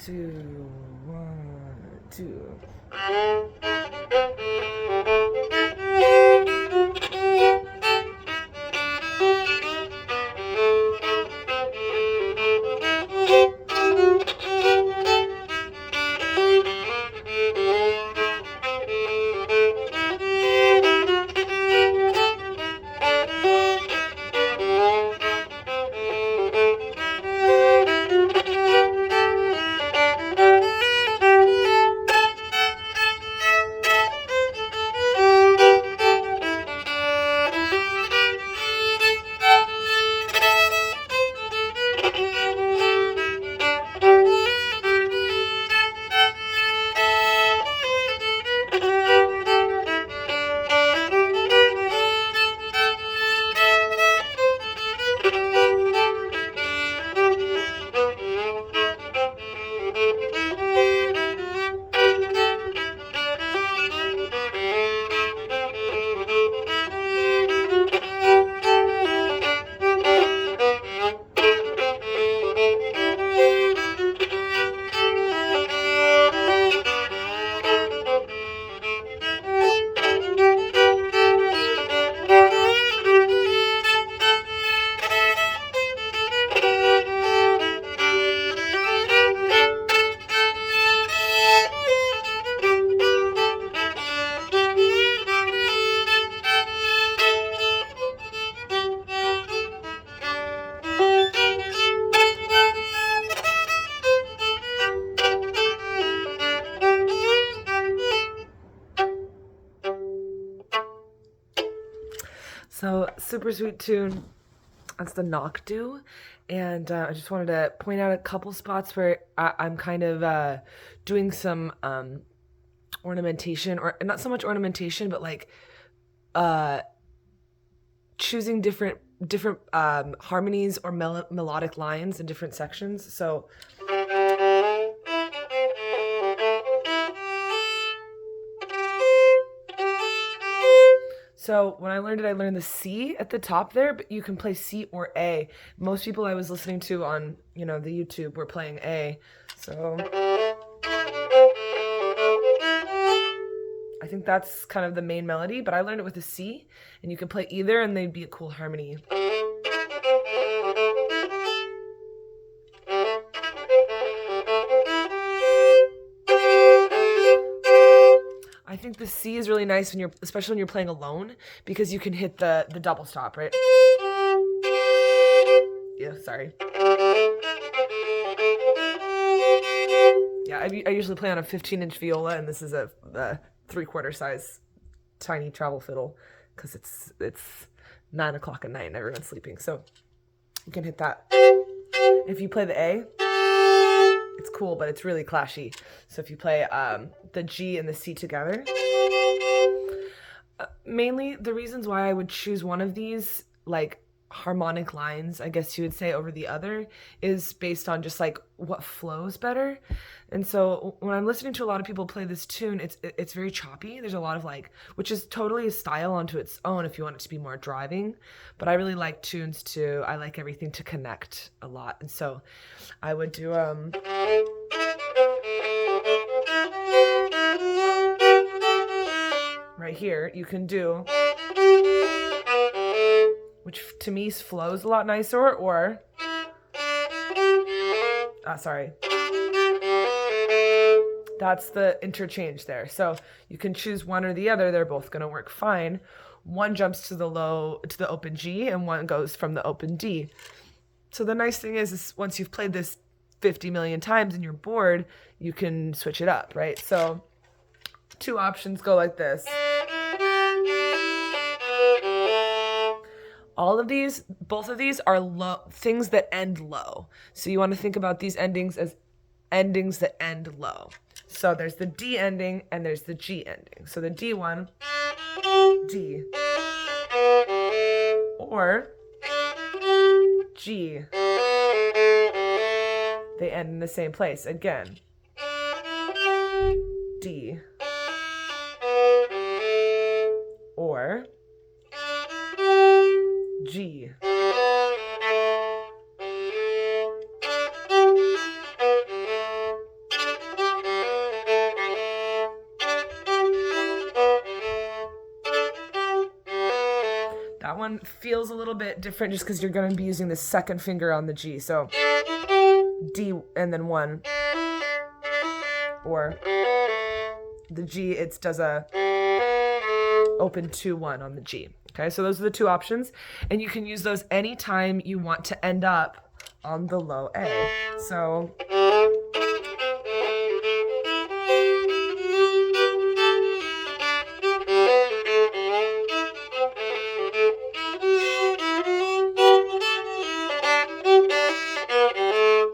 2, 1, 2. So, super sweet tune. That's the Knockdhu. And I just wanted to point out a couple spots where I'm kind of doing some ornamentation, or not so much ornamentation, but like choosing different harmonies or melodic lines in different sections. So when I learned the C at the top there, but you can play C or A. Most people I was listening to on, the YouTube were playing A. So I think that's kind of the main melody, but I learned it with a C, and you can play either and they'd be a cool harmony. I think the C is really nice especially when you're playing alone, because you can hit the double stop, right? Yeah, sorry. Yeah, I usually play on a 15-inch viola, and this is a 3/4 size tiny travel fiddle, because it's 9 o'clock at night and everyone's sleeping, so you can hit that. If you play the A, it's cool, but it's really clashy. So if you play the G and the C together, mainly the reasons why I would choose one of these, like harmonic lines, I guess you would say, over the other, is based on just like what flows better. And so when I'm listening to a lot of people play this tune, it's very choppy. There's a lot of which is totally a style onto its own if you want it to be more driving. But I really like tunes too. I like everything to connect a lot. And so I would do right here, you can do, which to me flows a lot nicer, or sorry, that's the interchange there. So you can choose one or the other. They're both going to work fine. One jumps to the open G, and one goes from the open D. So the nice thing is once you've played this 50 million times and you're bored, you can switch it up, right? So 2 options go like this. Both of these are low things that end low. So you want to think about these endings as endings that end low. So there's the D ending and there's the G ending. So the D one, D, or G. They end in the same place. Again, D, or G. one feels a little bit different just because you're going to be using the second finger on the G. So D and then 1. Or the G, it does a open 2-1 on the G. Okay, so those are the two options. And you can use those anytime you want to end up on the low A. So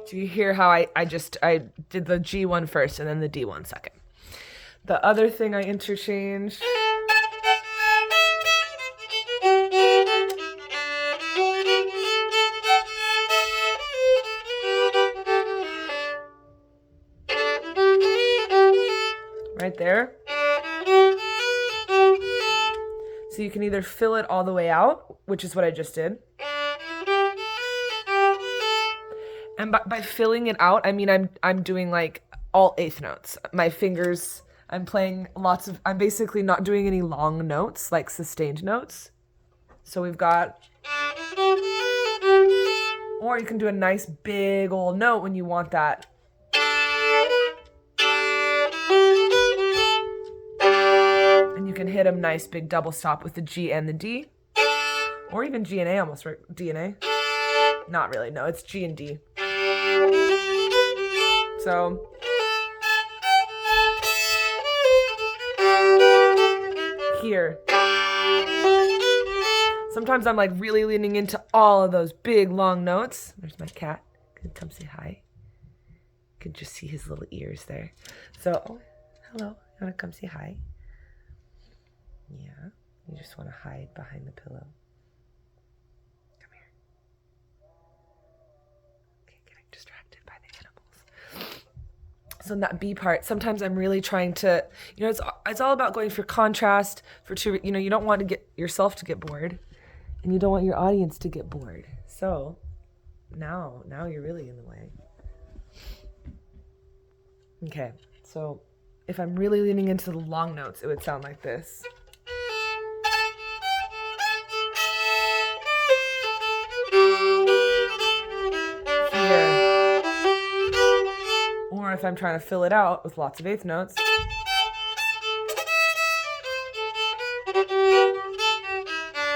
do you hear how I did the G1 first and then the D1 second? The other thing I interchange right there. So you can either fill it all the way out, which is what I just did. And by filling it out, I mean I'm doing like all eighth notes. My fingers, I'm playing I'm basically not doing any long notes, like sustained notes. So we've got, or you can do a nice big old note when you want that. And you can hit a nice big double stop with the G and the D. Or even G and A almost, right? D and A? Not really, no, it's G and D. So here. Sometimes I'm like really leaning into all of those big long notes. There's my cat. Can come say hi. You can just see his little ears there. So, oh, hello. You want to come say hi? Yeah. You just want to hide behind the pillow. Come here. Okay, getting distracted by the animals. So in that B part, sometimes I'm really trying to, it's all about going for contrast, you don't want to get yourself to get bored, and you don't want your audience to get bored. So now you're really in the way. Okay, so if I'm really leaning into the long notes, it would sound like this. Or if I'm trying to fill it out with lots of eighth notes.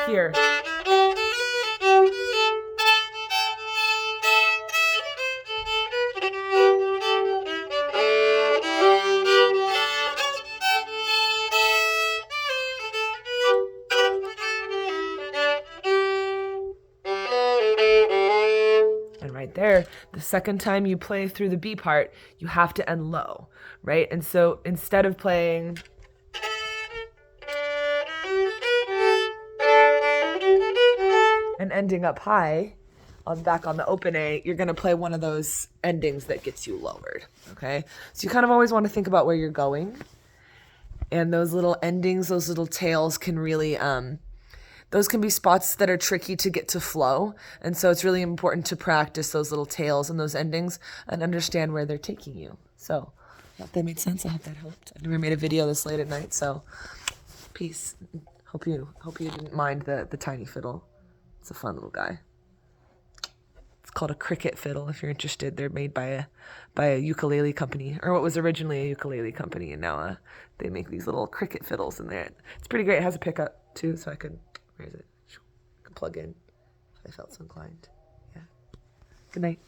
Here. Right there, the second time you play through the B part, you have to end low, right? And so instead of playing and ending up high back on the open A, you're going to play one of those endings that gets you lowered, okay? So you kind of always want to think about where you're going. And those little endings, those little tails can really those can be spots that are tricky to get to flow. And so it's really important to practice those little tails and those endings and understand where they're taking you. So I hope that made sense. I hope that helped. I never made a video this late at night, so peace. Hope you didn't mind the tiny fiddle. It's a fun little guy. It's called a cricket fiddle if you're interested. They're made by a ukulele company, or what was originally a ukulele company, and now they make these little cricket fiddles in there. It's pretty great. It has a pickup too, so I could, where is it? I could plug in if I felt so inclined. Yeah. Good night.